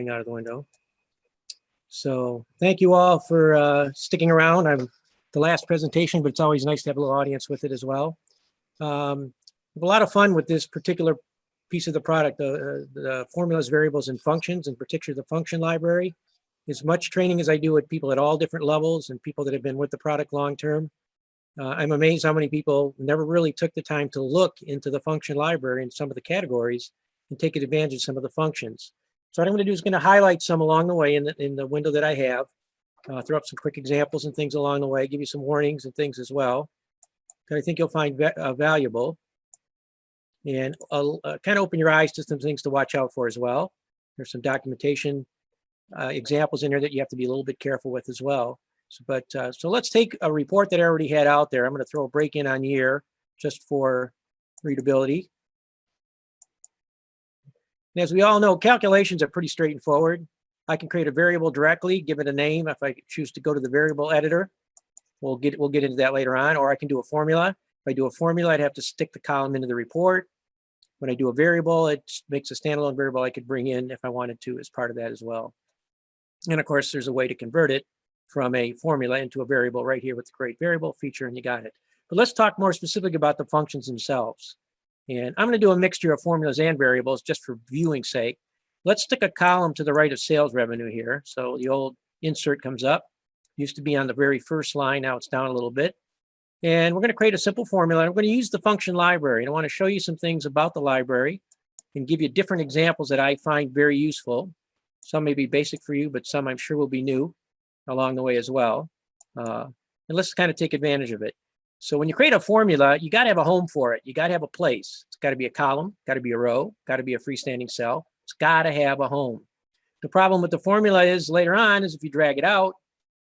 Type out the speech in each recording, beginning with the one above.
out of the window. So thank you all for sticking around. I'm the last presentation, but it's always nice to have a little audience with it as well. A lot of fun with this particular piece of the product, the formulas, variables, and functions, in particular the function library. As much training as I do with people at all different levels and people that have been with the product long term. I'm amazed how many people never really took the time to look into the function library and some of the categories and take advantage of some of the functions. So what I'm going to do is going to highlight some along the way in the window that I have, throw up some quick examples and things along the way, give you some warnings and things as well that I think you'll find valuable. And I'll kind of open your eyes to some things to watch out for as well. There's some documentation examples in there that you have to be a little bit careful with as well. So let's take a report that I already had out there. I'm going to throw a break in on year just for readability. And as we all know, calculations are pretty straightforward. I can create a variable directly, give it a name if I choose to go to the variable editor. We'll get into that later on, or I can do a formula. If I do a formula, I'd have to stick the column into the report. When I do a variable, it makes a standalone variable I could bring in if I wanted to as part of that as well. And of course, there's a way to convert it from a formula into a variable right here with the create variable feature, and you got it. But let's talk more specifically about the functions themselves. And I'm going to do a mixture of formulas and variables just for viewing sake. Let's stick a column to the right of sales revenue here. So the old insert comes up. Used to be on the very first line. Now it's down a little bit. And we're going to create a simple formula. I'm going to use the function library. And I want to show you some things about the library and give you different examples that I find very useful. Some may be basic for you, but some I'm sure will be new along the way as well. And let's kind of take advantage of it. So when you create a formula, you got to have a home for it. You got to have a place. It's got to be a column, got to be a row, got to be a freestanding cell. It's got to have a home. The problem with the formula is later on is if you drag it out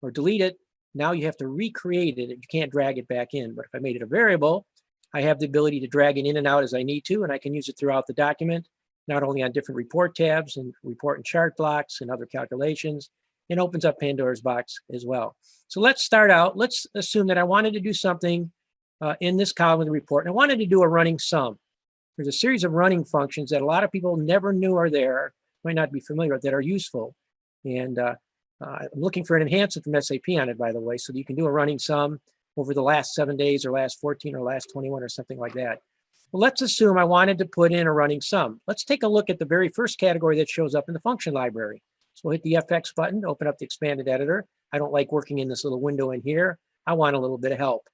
or delete it, now you have to recreate it. You can't drag it back in. But if I made it a variable, I have the ability to drag it in and out as I need to, and I can use it throughout the document, not only on different report tabs and report and chart blocks and other calculations. It opens up Pandora's box as well. So let's start out. Let's assume that I wanted to do something in this column of the report, and I wanted to do a running sum. There's a series of running functions that a lot of people never knew are there, might not be familiar with, that are useful. And I'm looking for an enhancement from SAP on it, by the way, so that you can do a running sum over the last 7 days or last 14 or last 21 or something like that. Well, let's assume I wanted to put in a running sum. Let's take a look at the very first category that shows up in the function library. So we'll hit the FX button to open up the expanded editor. I don't like working in this little window in here. I want a little bit of help.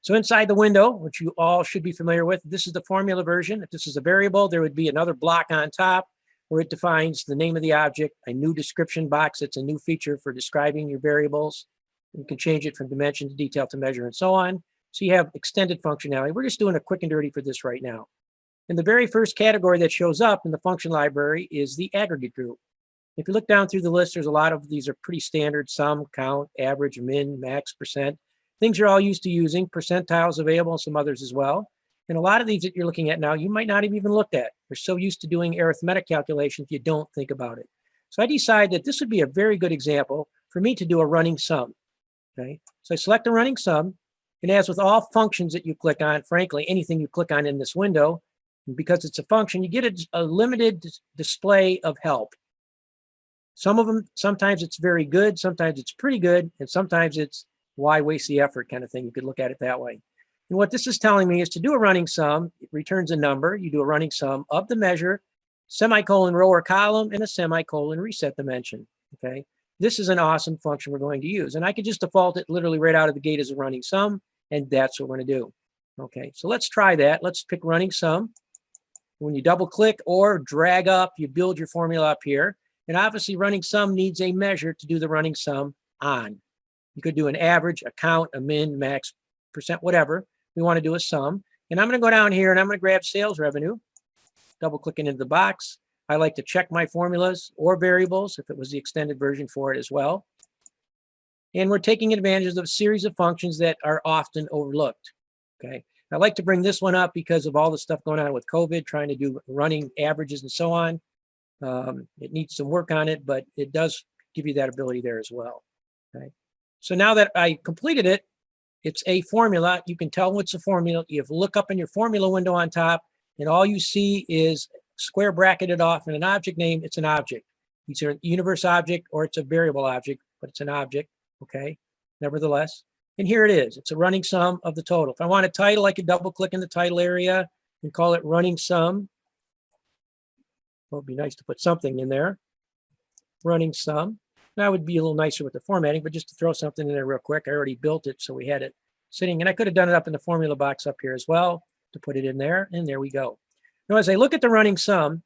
So inside the window, which you all should be familiar with, this is the formula version. If this is a variable, there would be another block on top where it defines the name of the object, a new description box. It's a new feature for describing your variables. You can change it from dimension to detail to measure and so on. So you have extended functionality. We're just doing a quick and dirty for this right now. And the very first category that shows up in the function library is the aggregate group. If you look down through the list, there's a lot of these are pretty standard: sum, count, average, min, max, percent. Things you're all used to using. Percentiles available and some others as well. And a lot of these that you're looking at now, you might not have even looked at. You're so used to doing arithmetic calculations, you don't think about it. So I decided that this would be a very good example for me to do a running sum. Okay, so I select a running sum, and as with all functions that you click on, frankly, anything you click on in this window, because it's a function, you get a limited display of help. Some of them, sometimes it's very good, sometimes it's pretty good, and sometimes it's why waste the effort kind of thing. You could look at it that way. And what this is telling me is to do a running sum, it returns a number. You do a running sum of the measure, semicolon row or column, and a semicolon reset dimension. Okay, this is an awesome function we're going to use. And I could just default it literally right out of the gate as a running sum, and that's what we're going to do. Okay, so let's try that. Let's pick running sum. When you double click or drag up, you build your formula up here. And obviously running sum needs a measure to do the running sum on. You could do an average, a count, a min, max, percent, whatever. We want to do a sum. And I'm going to go down here and I'm going to grab sales revenue, double clicking into the box. I like to check my formulas or variables if it was the extended version for it as well. And we're taking advantage of a series of functions that are often overlooked. Okay. I like to bring this one up because of all the stuff going on with COVID, trying to do running averages and so on. It needs some work on it, but it does give you that ability there as well. Okay. So now that I completed it, it's a formula. You can tell what's a formula. You have look up in your formula window on top, and all you see is square bracketed off in an object name, it's an object. It's a universe object or it's a variable object, but it's an object, okay, nevertheless. And here it is. It's a running sum of the total. If I want a title, I could double click in the title area and call it running sum. Well, it'd be nice to put something in there. Running sum. That would be a little nicer with the formatting, but just to throw something in there real quick, I already built it, so we had it sitting. And I could have done it up in the formula box up here as well to put it in there, and there we go. Now, as I look at the running sum,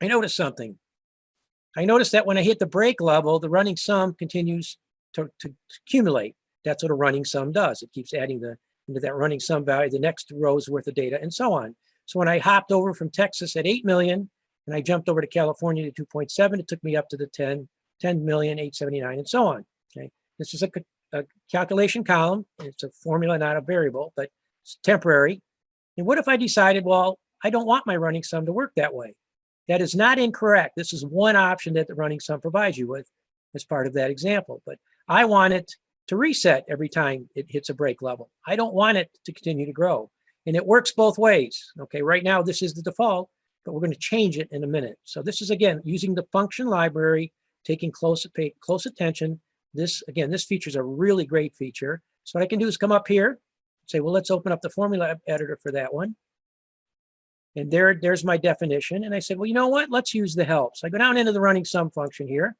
I notice something. I notice that when I hit the break level, the running sum continues to accumulate. That's what a running sum does. It keeps adding into that running sum value, the next row's worth of data, and so on. So when I hopped over from Texas at 8 million, and I jumped over to California to 2.7, it took me up to the 10,879,000, and so on. Okay, this is a calculation column. It's a formula, not a variable, but it's temporary. And what if I decided, well, I don't want my running sum to work that way? That is not incorrect. This is one option that the running sum provides you with as part of that example. But I want it to reset every time it hits a break level. I don't want it to continue to grow. And it works both ways. Okay, right now this is the default, but we're going to change it in a minute. So this is, again, using the function library, taking close attention. This, again, this feature is a really great feature. So what I can do is come up here, say, well, let's open up the formula editor for that one. And there's my definition. And I said, well, you know what? Let's use the help. So I go down into the running sum function here.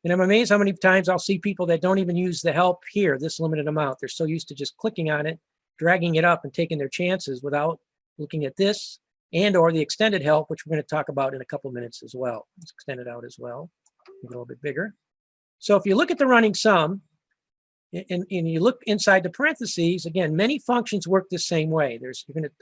And I'm amazed how many times I'll see people that don't even use the help here, this limited amount. They're so used to just clicking on it, dragging it up and taking their chances without looking at this and or the extended help, which we're going to talk about in a couple minutes as well. Let's extend it out as well, make it a little bit bigger. So if you look at the running sum and you look inside the parentheses, again, many functions work the same way.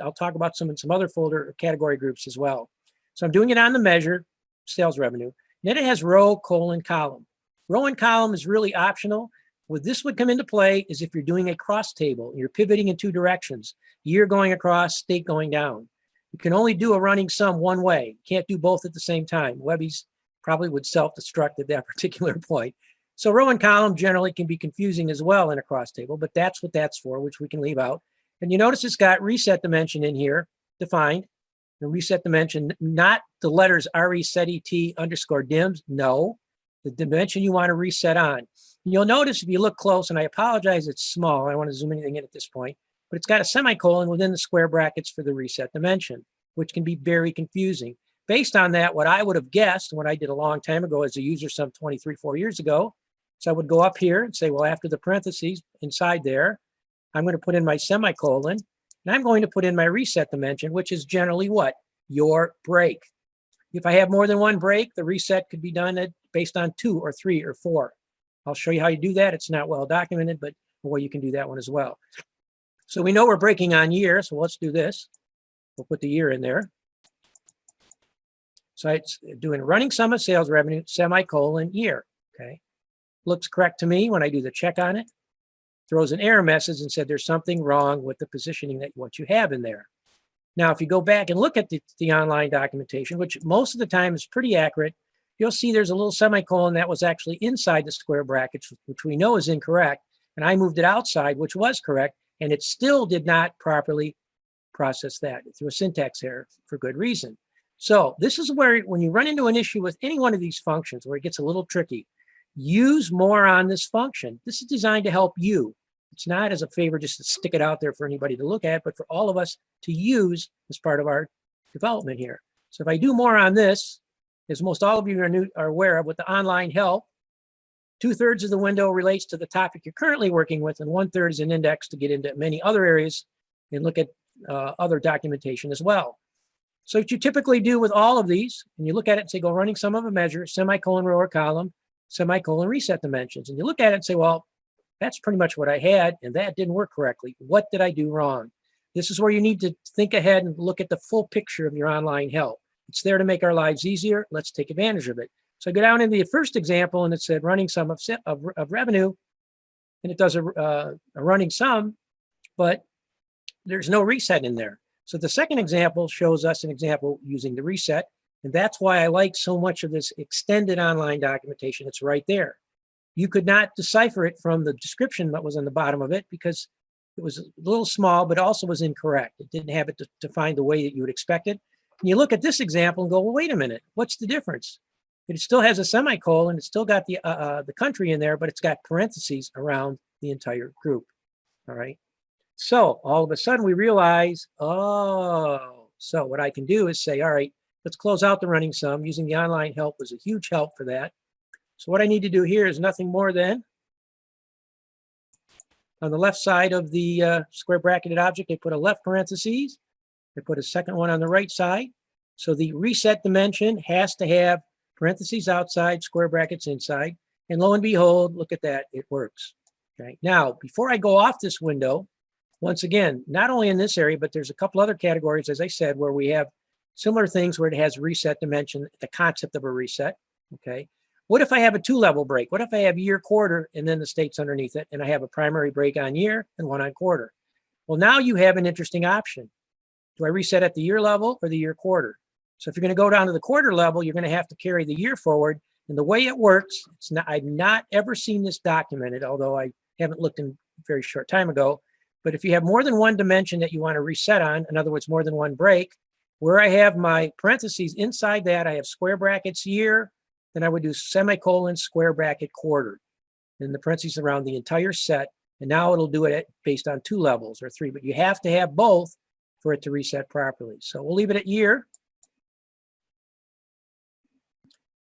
I'll talk about some in some other folder or category groups as well. So I'm doing it on the measure, sales revenue. Then it has row, colon, column. Row and column is really optional. What this would come into play is if you're doing a cross table, you're pivoting in two directions, year going across, state going down. You can only do a running sum one way. You can't do both at the same time. Webby's probably would self-destruct at that particular point. So row and column generally can be confusing as well in a cross table, but that's what that's for, which we can leave out. And you notice it's got reset dimension in here defined. The reset dimension, not the letters reset_dims, no, the dimension you want to reset on. And you'll notice if you look close, and I apologize, it's small. I don't want to zoom anything in at this point, but it's got a semicolon within the square brackets for the reset dimension, which can be very confusing. Based on that, what I would have guessed, what I did a long time ago as a user some 4 years ago, so I would go up here and say, well, after the parentheses inside there, I'm going to put in my semicolon, and I'm going to put in my reset dimension, which is generally what? Your break. If I have more than one break, the reset could be done based on 2 or 3 or 4. I'll show you how you do that. It's not well documented, but well, you can do that one as well. So we know we're breaking on year, so let's do this. We'll put the year in there. So it's doing running sum of sales revenue, semicolon, year, okay? Looks correct to me when I do the check on it. Throws an error message and said there's something wrong with the positioning that what you have in there. Now, if you go back and look at the online documentation, which most of the time is pretty accurate, you'll see there's a little semicolon that was actually inside the square brackets, which we know is incorrect. And I moved it outside, which was correct, and it still did not properly process that through a syntax error for good reason. So this is where, when you run into an issue with any one of these functions where it gets a little tricky, use more on this function. This is designed to help you. It's not as a favor just to stick it out there for anybody to look at, but for all of us to use as part of our development here. So if I do more on this, as most all of you are aware of with the online help, 2/3 of the window relates to the topic you're currently working with, and 1/3 is an index to get into many other areas and look at other documentation as well. So what you typically do with all of these, and you look at it and say, go running sum of a measure, semicolon, row or column, semicolon, reset dimensions. And you look at it and say, well, that's pretty much what I had, and that didn't work correctly. What did I do wrong? This is where you need to think ahead and look at the full picture of your online help. It's there to make our lives easier. Let's take advantage of it. So I go down into the first example, and it said running sum of revenue, and it does a running sum, but there's no reset in there. So the second example shows us an example using the reset, and that's why I like so much of this extended online documentation. It's right there. You could not decipher it from the description that was on the bottom of it because it was a little small, but also was incorrect. It didn't have it defined the way that you would expect it. And you look at this example and go, well, wait a minute, what's the difference? It still has a semicolon, it's still got the country in there, but it's got parentheses around the entire group, all right? So all of a sudden we realize, oh, so what I can do is say, all right, let's close out the running sum. Using the online help was a huge help for that. So what I need to do here is nothing more than, on the left side of the square bracketed object, I put a left parentheses. I put a second one on the right side. So the reset dimension has to have parentheses outside, square brackets inside. And lo and behold, look at that, it works. Okay. Now, before I go off this window, once again, not only in this area, but there's a couple other categories, as I said, where we have similar things where it has reset dimension, the concept of a reset. Okay. What if I have a two-level break? What if I have year, quarter, and then the states underneath it, and I have a primary break on year and one on quarter? Well, now you have an interesting option. Do I reset at the year level or the year quarter? So if you're going to go down to the quarter level, you're going to have to carry the year forward. And the way it works, I've not ever seen this documented, although I haven't looked in a very short time ago. But if you have more than one dimension that you want to reset on, in other words, more than one break, where I have my parentheses inside that, I have square brackets year, then I would do semicolon square bracket quarter, and the parentheses around the entire set. And now it'll do it based on two levels or three, but you have to have both for it to reset properly. So we'll leave it at year.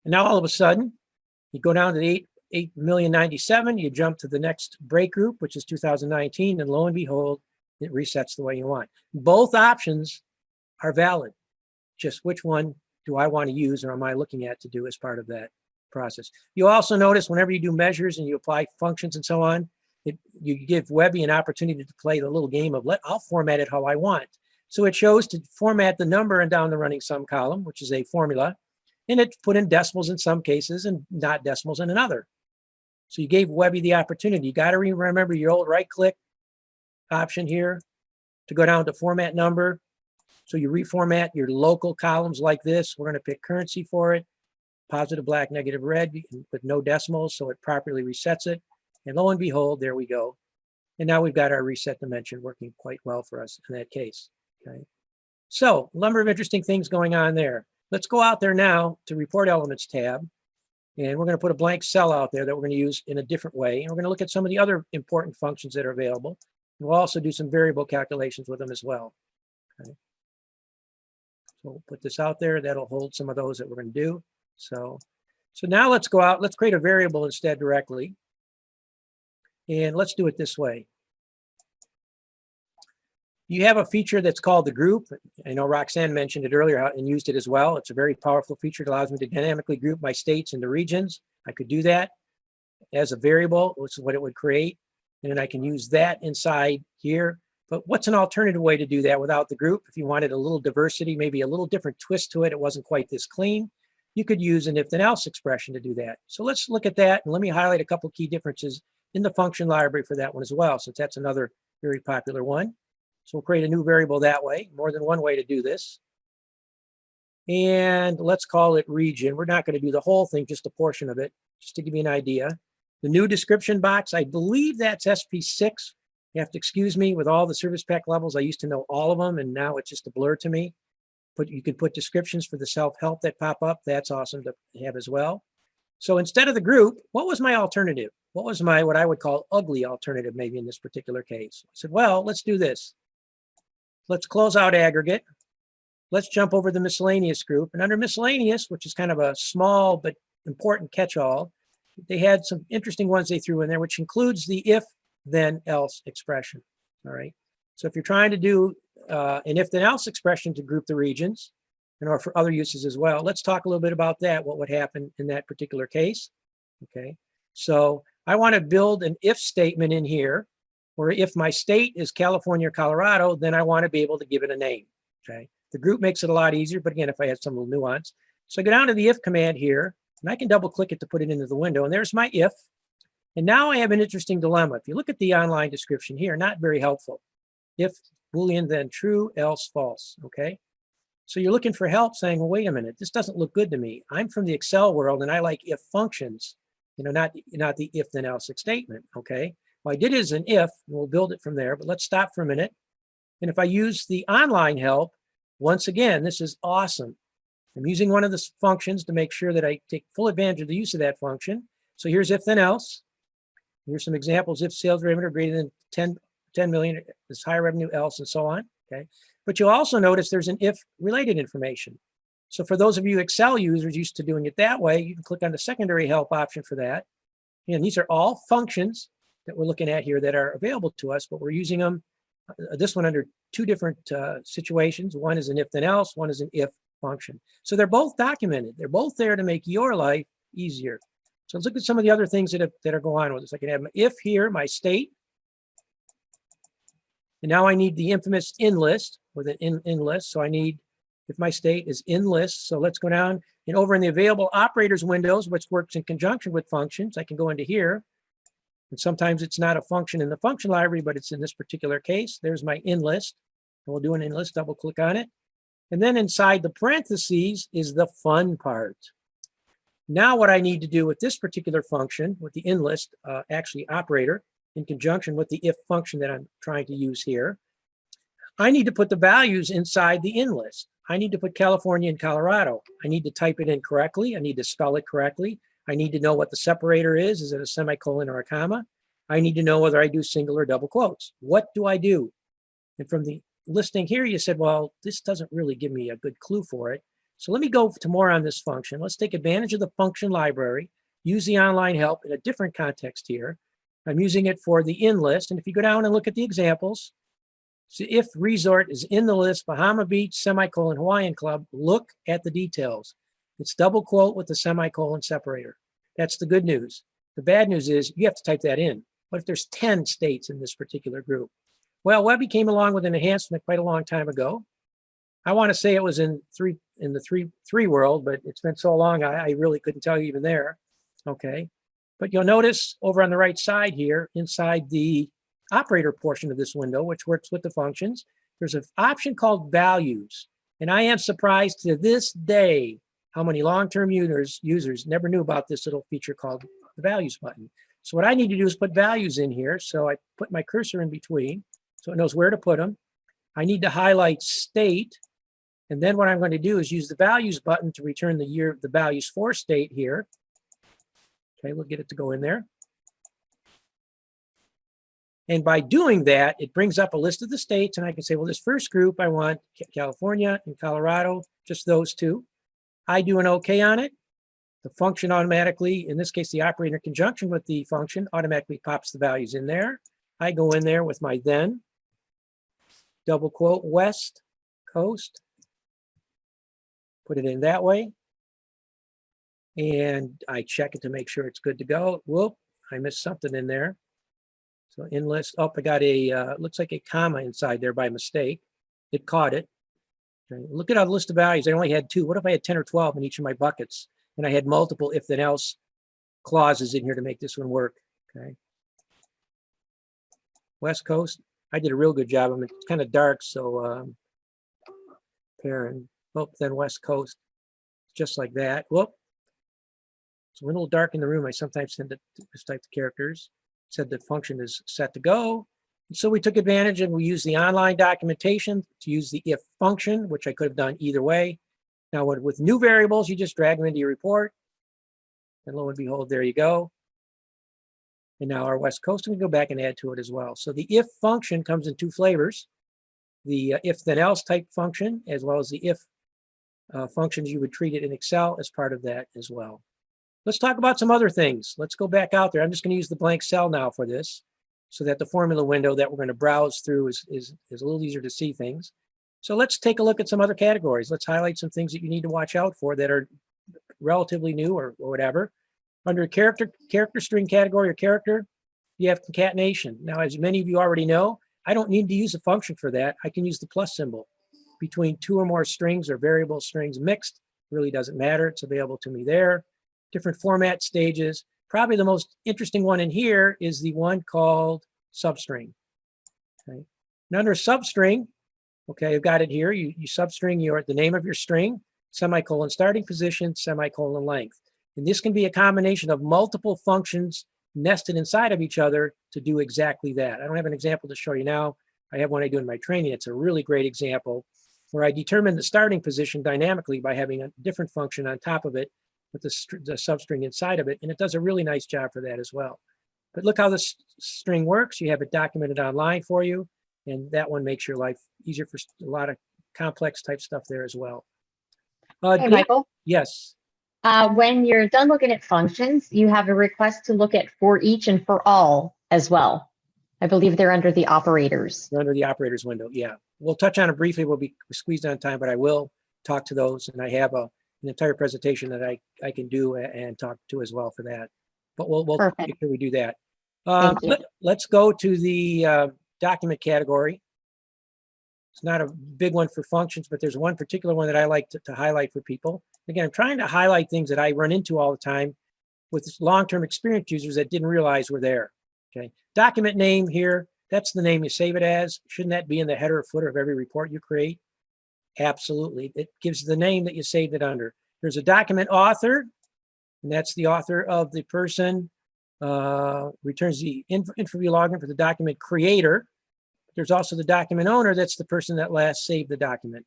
And now all of a sudden, you go down to the 8,000,097, you jump to the next break group, which is 2019, and lo and behold, it resets the way you want. Both options are valid. Just which one do I want to use or am I looking at to do as part of that process? You also notice whenever you do measures and you apply functions and so on, you give Webby an opportunity to play the little game of I'll format it how I want. So it shows to format the number and down the running sum column, which is a formula, and it put in decimals in some cases and not decimals in another. So you gave Webby the opportunity. You got to remember your old right-click option here to go down to format number. So you reformat your local columns like this. We're going to pick currency for it, positive black, negative red, with no decimals, so it properly resets it. And lo and behold, there we go. And now we've got our reset dimension working quite well for us in that case. Okay. So a number of interesting things going on there. Let's go out there now to Report Elements tab. And we're going to put a blank cell out there that we're going to use in a different way. And we're going to look at some of the other important functions that are available. And we'll also do some variable calculations with them as well. Okay. So we'll put this out there. That'll hold some of those that we're going to do. So now let's go out. Let's create a variable instead directly. And let's do it this way. You have a feature that's called the group. I know Roxanne mentioned it earlier and used it as well. It's a very powerful feature. It allows me to dynamically group my states into regions. I could do that as a variable, which is what it would create. And then I can use that inside here. But what's an alternative way to do that without the group? If you wanted a little diversity, maybe a little different twist to it, it wasn't quite this clean, you could use an if then else expression to do that. So let's look at that. And let me highlight a couple key differences in the function library for that one as well, since that's another very popular one. So we'll create a new variable that way, more than one way to do this. And let's call it region. We're not going to do the whole thing, just a portion of it, just to give you an idea. The new description box, I believe that's SP6. You have to excuse me with all the service pack levels. I used to know all of them, and now it's just a blur to me. But you can put descriptions for the self-help that pop up. That's awesome to have as well. So instead of the group, what was my alternative? What was my, what I would call ugly alternative, maybe in this particular case? I said, well, let's do this. Let's close out aggregate. Let's jump over the miscellaneous group. And under miscellaneous, which is kind of a small but important catch-all, they had some interesting ones they threw in there, which includes the if, then, else expression. All right. So if you're trying to do an if, then, else expression to group the regions, and or for other uses as well, let's talk a little bit about that, what would happen in that particular case. Okay. So I want to build an if statement in here, or if my state is California or Colorado, then I want to be able to give it a name. Okay. The group makes it a lot easier, but again, if I had some little nuance. So I go down to the if command here, and I can double click it to put it into the window, and there's my if. And now I have an interesting dilemma. If you look at the online description here, not very helpful. If Boolean, then true, else false, okay? So you're looking for help saying, well, wait a minute, this doesn't look good to me. I'm from the Excel world and I like if functions, you know, not the if then else statement, okay? Well, I did it as an if, and we'll build it from there, but let's stop for a minute. And if I use the online help, Once again, this is awesome. I'm using one of the functions to make sure that I take full advantage of the use of that function. So here's if then else. Here's some examples. If sales revenue are greater than 10 million is higher revenue else, and so on. Okay. But you'll also notice there's an if related information. So for those of you Excel users used to doing it that way, you can click on the secondary help option for that. And these are all functions that we're looking at here that are available to us, but we're using them, this one under two different situations. One is an if then else, one is an if function. So they're both documented. They're both there to make your life easier. So let's look at some of the other things that are going on with this. I can have my if here, my state. And now I need the infamous in list with an in list. So I need, if my state is in list. So let's go down and over in the available operators windows, which works in conjunction with functions, I can go into here. And sometimes it's not a function in the function library, but it's in this particular case. There's my in list. And we'll do an in list, double click on it. And then inside the parentheses is the fun part. Now what I need to do with this particular function, with the in list actually operator, in conjunction with the if function that I'm trying to use here, I need to put the values inside the in list. I need to put California and Colorado. I need to type it in correctly. I need to spell it correctly. I need to know what the separator is. Is it a semicolon or a comma? I need to know whether I do single or double quotes. What do I do? And from the listing here, you said, well, this doesn't really give me a good clue for it. So let me go to more on this function. Let's take advantage of the function library, use the online help in a different context here. I'm using it for the in list. And if you go down and look at the examples, so if resort is in the list, Bahama Beach, semicolon, Hawaiian Club, look at the details. It's double quote with the semicolon separator. That's the good news. The bad news is you have to type that in. What if there's 10 states in this particular group? Well, Webby came along with an enhancement quite a long time ago. I want to say it was in the three world, but it's been so long, I really couldn't tell you even there. Okay. But you'll notice over on the right side here, inside the operator portion of this window, which works with the functions, there's an option called values. And I am surprised to this day how many long-term users never knew about this little feature called the values button. So what I need to do is put values in here. So I put my cursor in between so it knows where to put them. I need to highlight state. And then what I'm going to do is use the values button to return the values for state here. Okay, we'll get it to go in there. And by doing that, it brings up a list of the states, and I can say, well, this first group, I want California and Colorado, just those two. I do an OK on it. The function automatically, in this case, the operator in conjunction with the function, automatically pops the values in there. I go in there with my then, double quote, West Coast, put it in that way. And I check it to make sure it's good to go. Whoop, I missed something in there. So in list, oh, I got a, looks like a comma inside there by mistake. It caught it. Okay. Look at our list of values. I only had 2. What if I had 10 or 12 in each of my buckets? And I had multiple if then else clauses in here to make this one work. Okay. West Coast, I did a real good job. I mean, it's kind of dark, so parent, oh, then West Coast, just like that. Whoop. It's a little dark in the room. I sometimes tend to type the characters. Said the function is set to go. And so we took advantage and we used the online documentation to use the if function, which I could have done either way. Now with new variables, you just drag them into your report. And lo and behold, there you go. And now our West Coast, we can go back and add to it as well. So the if function comes in 2 flavors. The if then else type function, as well as the if functions you would treat it in Excel as part of that as well. Let's talk about some other things. Let's go back out there. I'm just going to use the blank cell now for this so that the formula window that we're going to browse through is a little easier to see things. So let's take a look at some other categories. Let's highlight some things that you need to watch out for that are relatively new or whatever. Under character string category or character, you have concatenation. Now, as many of you already know, I don't need to use a function for that. I can use the plus symbol between 2 or more strings or variable strings mixed. Really doesn't matter. It's available to me there. Different format stages. Probably the most interesting one in here is the one called substring. Okay. And under substring, okay, I've got it here. You substring the name of your string, semicolon starting position, semicolon length. And this can be a combination of multiple functions nested inside of each other to do exactly that. I don't have an example to show you now. I have one I do in my training. It's a really great example. where I determine the starting position dynamically by having a different function on top of it with the substring inside of it. And it does a really nice job for that as well. But look how this string works. You have it documented online for you. And that one makes your life easier for a lot of complex type stuff there as well. Hey, Michael. Yes. When you're done looking at functions, you have a request to look at for each and for all as well. I believe they're under the operators. They're under the operators window, yeah. We'll touch on it briefly. We'll be squeezed on time, but I will talk to those. And I have an entire presentation that I can do and talk to as well for that. But we'll make sure we do that. Thank you. Let's go to the document category. It's not a big one for functions, but there's one particular one that I like to highlight for people. Again, I'm trying to highlight things that I run into all the time with long-term experienced users that didn't realize were there. Okay, document name here, that's the name you save it as. Shouldn't that be in the header or footer of every report you create? Absolutely. It gives the name that you saved it under. There's a document author, and that's the author of the person, returns the InfoView login for the document creator. There's also the document owner, that's the person that last saved the document.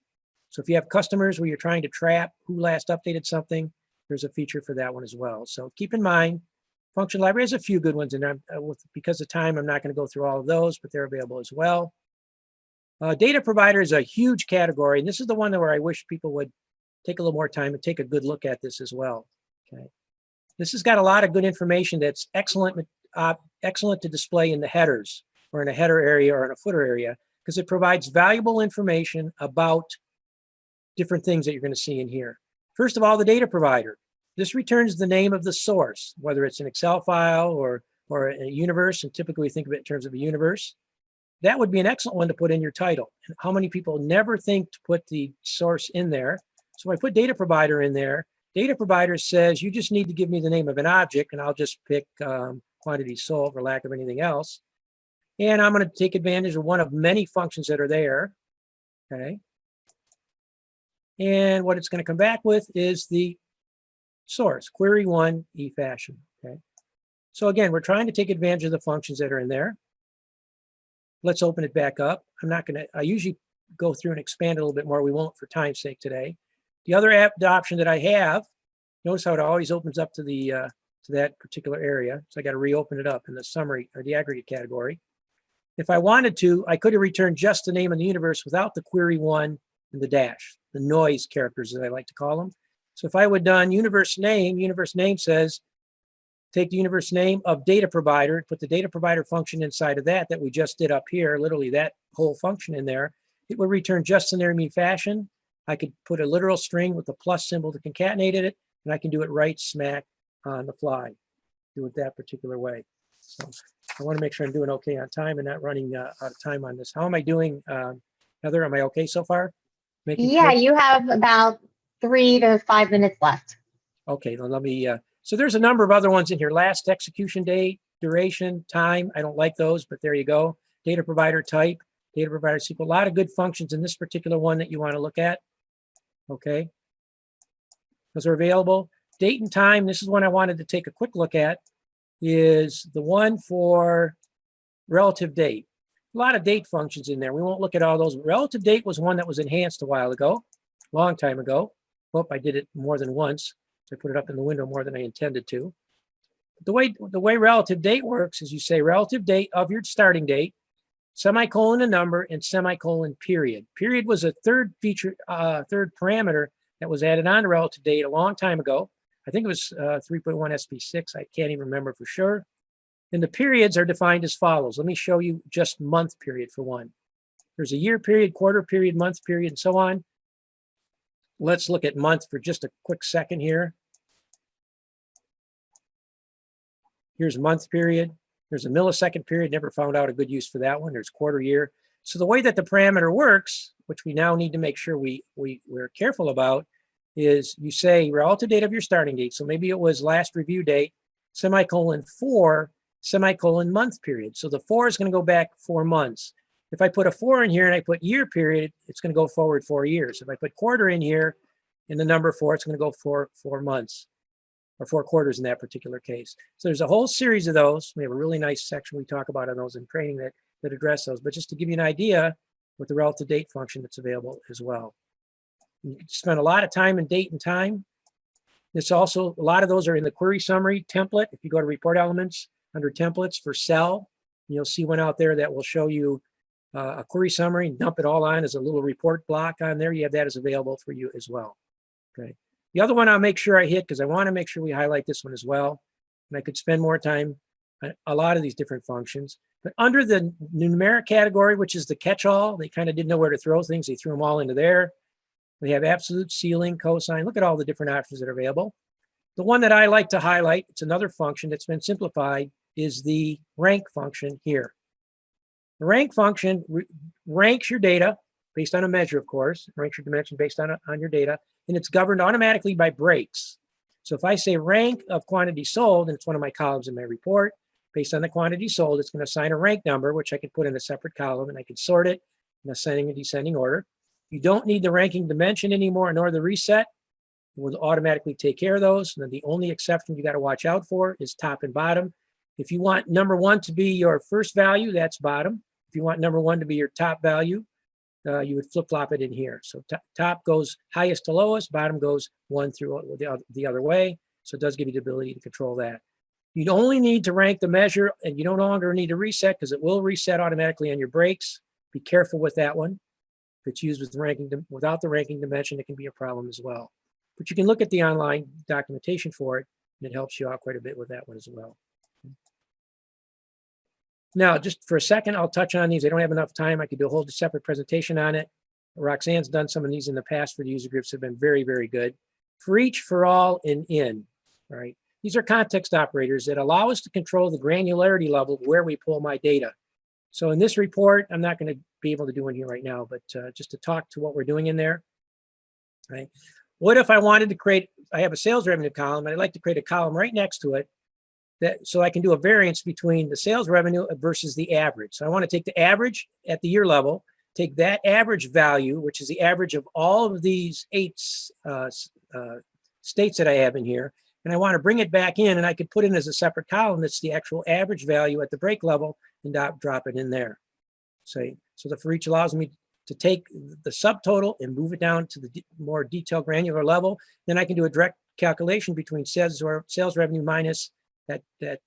So if you have customers where you're trying to trap who last updated something, there's a feature for that one as well. So keep in mind, function library has a few good ones in there. Because of time, I'm not going to go through all of those, but they're available as well. Data provider is a huge category, and this is the one where I wish people would take a little more time and take a good look at this as well. Okay, this has got a lot of good information that's excellent to display in the headers or in a header area or in a footer area, because it provides valuable information about different things that you're going to see in here. First of all, the data provider. This returns the name of the source, whether it's an Excel file or a universe, and typically we think of it in terms of a universe. That would be an excellent one to put in your title. And how many people never think to put the source in there? So if I put data provider in there, data provider says you just need to give me the name of an object, and I'll just pick quantity sold for lack of anything else. And I'm going to take advantage of one of many functions that are there. Okay. And what it's going to come back with is the source, query one, e-fashion. Okay. So again, we're trying to take advantage of the functions that are in there. Let's open it back up. I usually go through and expand it a little bit more. We won't for time's sake today. The other option that I have, notice how it always opens up to that particular area. So I got to reopen it up in the summary or the aggregate category. If I wanted to, I could have returned just the name of the universe without the query one and the dash, the noise characters as I like to call them. So if I would have done universe name says, take the universe name of data provider, put the data provider function inside of that we just did up here, literally that whole function in there. It would return just in their fashion. I could put a literal string with a plus symbol to concatenate it, and I can do it right smack on the fly, do it that particular way. So I want to make sure I'm doing okay on time and not running out of time on this. How am I doing, Heather? Am I okay so far? Yeah, you have about 3 to 5 minutes left. Okay, well, let me, so there's a number of other ones in here. Last execution date, duration, time. I don't like those, but there you go. Data provider type, data provider SQL. A lot of good functions in this particular one that you want to look at. Okay, those are available. Date and time, this is one I wanted to take a quick look at, is the one for relative date. A lot of date functions in there. We won't look at all those. Relative date was one that was enhanced a while ago, long time ago. Hope I did it more than once. So I put it up in the window more than I intended to. The way relative date works is you say relative date of your starting date, semicolon a number, and semicolon period. Period was a third feature, third parameter that was added on to relative date a long time ago. I think it was 3.1 SP6. I can't even remember for sure. And the periods are defined as follows. Let me show you just month period for one. There's a year period, quarter period, month period, and so on. Let's look at month for just a quick second here. Here's month period. There's a millisecond period. Never found out a good use for that one. There's quarter year. So the way that the parameter works, which we now need to make sure we're careful about, is you say relative date of your starting date. So maybe it was last review date, semicolon 4, semicolon month period. So the 4 is going to go back 4 months. If I put a 4 in here and I put year period, it's going to go forward 4 years. If I put quarter in here in the number 4, it's going to go for 4 months or 4 quarters in that particular case. So there's a whole series of those. We have a really nice section we talk about on those in training that address those. But just to give you an idea, with the relative date function that's available as well. You can spend a lot of time in date and time. This also, a lot of those are in the query summary template. If you go to report elements under templates for cell, you'll see one out there that will show you a query summary and dump it all on as a little report block on there. You have that as available for you as well. Okay. The other one I'll make sure I hit because I want to make sure we highlight this one as well. And I could spend more time on a lot of these different functions. But under the numeric category, which is the catch-all, they kind of didn't know where to throw things. They threw them all into there. We have absolute, ceiling, cosine. Look at all the different options that are available. The one that I like to highlight, it's another function that's been simplified, is the rank function here. The rank function ranks your data based on a measure, of course, ranks your dimension based on your data, and it's governed automatically by breaks. So if I say rank of quantity sold, and it's one of my columns in my report, based on the quantity sold, it's going to assign a rank number, which I can put in a separate column, and I can sort it in ascending and descending order. You don't need the ranking dimension anymore, nor the reset. It will automatically take care of those. And then the only exception you got to watch out for is top and bottom. If you want number one to be your first value, that's bottom. If you want number one to be your top value, you would flip-flop it in here. So top goes highest to lowest, bottom goes one through the other way. So it does give you the ability to control that. You only need to rank the measure, and you no longer need to reset because it will reset automatically on your breaks. Be careful with that one. If it's used with the ranking without the ranking dimension, it can be a problem as well. But you can look at the online documentation for it, and it helps you out quite a bit with that one as well. Now, just for a second, I'll touch on these. I don't have enough time. I could do a whole separate presentation on it. Roxanne's done some of these in the past for the user groups, have been very, very good. For each, for all, and in, all right? These are context operators that allow us to control the granularity level where we pull my data. So in this report, I'm not going to be able to do one here right now, but just to talk to what we're doing in there, right? What if I wanted to create, I have a sales revenue column, and I'd like to create a column right next to it so I can do a variance between the sales revenue versus the average. So I want to take the average at the year level, take that average value, which is the average of all of these 8 states that I have in here, and I want to bring it back in, and I could put in as a separate column that's the actual average value at the break level and drop it in there. So the for each allows me to take the subtotal and move it down to the more detailed granular level. Then I can do a direct calculation between sales revenue minus that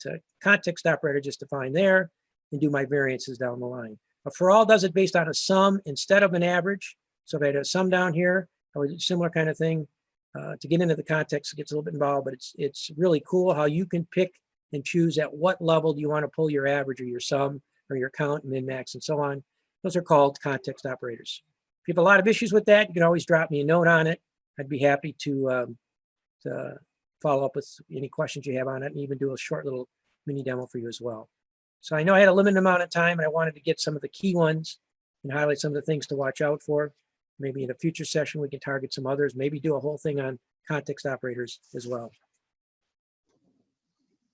context operator just defined there and do my variances down the line. But for all does it based on a sum instead of an average. So if I had a sum down here, I would do a similar kind of thing. To get into the context, it gets a little bit involved, but it's really cool how you can pick and choose at what level do you want to pull your average or your sum or your count, min, max, and so on. Those are called context operators. If you have a lot of issues with that, you can always drop me a note on it. I'd be happy to follow up with any questions you have on it and even do a short little mini demo for you as well. So I know I had a limited amount of time and I wanted to get some of the key ones and highlight some of the things to watch out for. Maybe in a future session, we can target some others, maybe do a whole thing on context operators as well.